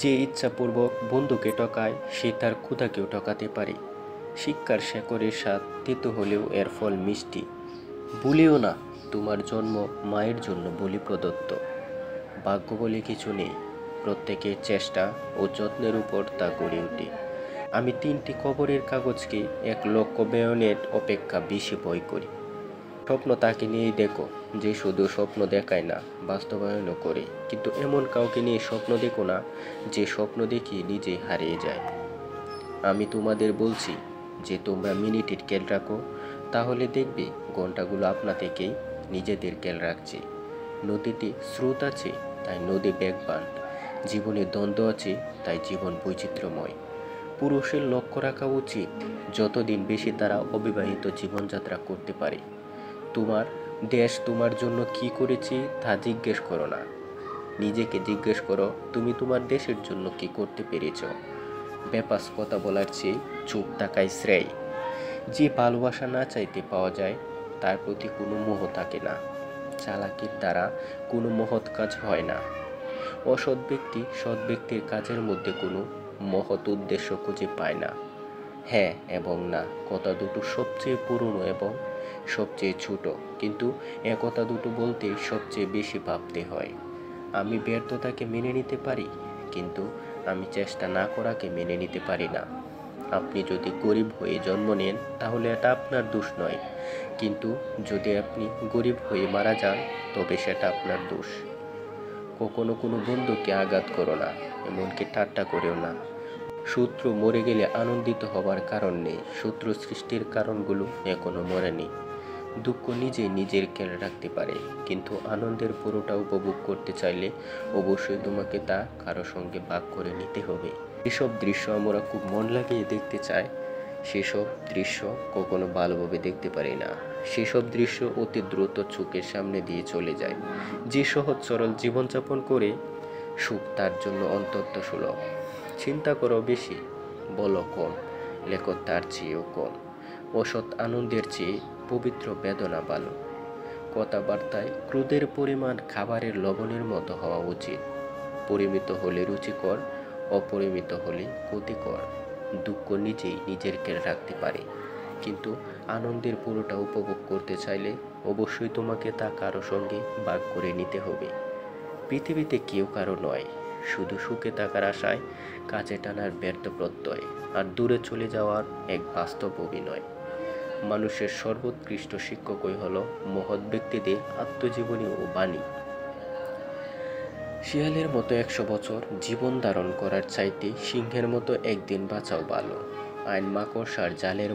যে ইচ্ছাপূর্বক বন্ধুকে ঠকায় সে তার ক্ষুধাকেও ঠকাতে পারে। শিক্ষার শেকড়ের স্বাদ তেতো হলেও এর ফল মিষ্টি। ভুলিও না, তোমার জন্ম মায়ের জন্য বলি প্রদত্ত। ভাগ্য বলে কিছু নেই, প্রত্যেকের চেষ্টা ও যত্নের উপর তা গড়ে ওঠে। আমি 3টি খবরের কাগজকে 1,00,000 বেয়নের অপেক্ষা বেশি ভয় করি। স্বপ্ন তাকে নিয়েই দেখো যে শুধু স্বপ্ন দেখায় না, বাস্তবায়নও করে। কিন্তু এমন কাউকে নিয়ে স্বপ্ন দেখো না যে স্বপ্ন দেখিয়ে নিজেই হারিয়ে যায়। আমি তোমাদের বলছি যে তোমরা মিনিটের খেয়াল রাখো, তাহলে দেখবে ঘন্টাগুলো আপনা থেকেই নিজেদের খেয়াল রাখছে। নদীতে স্রোত আছে তাই নদী বেগবান, জীবনে দ্বন্দ্ব আছে তাই জীবন বৈচিত্র্যময়। পুরুষের লক্ষ্য রাখা উচিত যতদিন বেশি তারা অবিবাহিত জীবনযাত্রা করতে পারে। তোমার দেশ তোমার জন্য কি করেছে তা জিজ্ঞেস করো না, নিজেকে জিজ্ঞেস করো তুমি তোমার দেশের জন্য কি করতে পেরেছ। বেপাস কথা বলার চেয়ে চুপ থাকাই শ্রেয়। যে ভালোবাসা না চাইতে পাওয়া যায় তার প্রতি কোনো মোহ থাকে না। চালাকির দ্বারা কোনো মহৎ কাজ হয় না। অসৎ ব্যক্তি সৎ ব্যক্তির কাজের মধ্যে কোনো মহৎ উদ্দেশ্য খুঁজে পায় না। হ্যাঁ এবং না কথা দুটো সবচেয়ে পুরনো এবং সবচেয়ে ছোট, কিন্তু কথা দুটো বলতে সবচেয়ে বেশি ভাবতে হয়। আমি ব্যর্থতাকে মেনে নিতে পারি, কিন্তু আমি চেষ্টা না করাকে মেনে নিতে পারি না। আপনি যদি গরিব হয়ে জন্ম নেন তাহলে এটা আপনার দোষ নয়, কিন্তু যদি আপনি গরিব হয়ে মারা যান তবে সেটা আপনার দোষ। কখনো কোনো বন্ধুকে আঘাত করো না, এমনকি ঠাট্টা করেও না। শত্রু মরে গেলে আনন্দিত হবার কারণ নেই, শত্রু সৃষ্টির কারণগুলো এখনো মরেনি। দুঃখ নিজেই নিজের খেয়াল রাখতে পারে, কিন্তু আনন্দের পুরোটা উপভোগ করতে চাইলে অবশ্যই তোমাকে তা কারো সঙ্গে ভাগ করে নিতে হবে। যেসব দৃশ্য আমরা খুব মন লাগিয়ে দেখতে চাই সেসব দৃশ্য কখনো ভালোভাবে দেখতে পারি না। সেসব দৃশ্য অতি দ্রুত চোখের সামনে দিয়ে চলে যায়। যে সহজ সরল জীবনযাপন করে সুখ তার জন্য অন্তত সুলভ। চিন্তা করো বেশি, বলো কম, লেখো তার চেয়েও কম। অসৎ আনন্দের চেয়ে পবিত্র বেদনা ভালো। কথাবার্তায় ক্রোধের পরিমাণ খাবারের লবণের মতো হওয়া উচিত। পরিমিত হলে রুচিকর, অপরিমিত হলে ক্ষতিকর। দুঃখ নিজেই নিজের খেয়াল রাখতে পারে, কিন্তু আনন্দের পুরোটা উপভোগ করতে চাইলে অবশ্যই তোমাকে তা কারো সঙ্গে ভাগ করে নিতে হবে। পৃথিবীতে কেউ কারো নয়, শুধু সুখে থাকার আশায় কাছে টানার ব্যর্থ প্রত্যয়, আর দূরে চলে যাওয়ার এক বাস্তব অভিনয়। মানুষের সর্বোৎকৃষ্ট শিক্ষকই হলো মহৎ ব্যক্তিদের আত্মজীবনী ও বাণী। শিয়ালের মতো 100 বছর জীবন ধারণ করার চাইতে সিংহের মতো একদিন বাঁচাও ভালো। আইন মাকড়সার জালের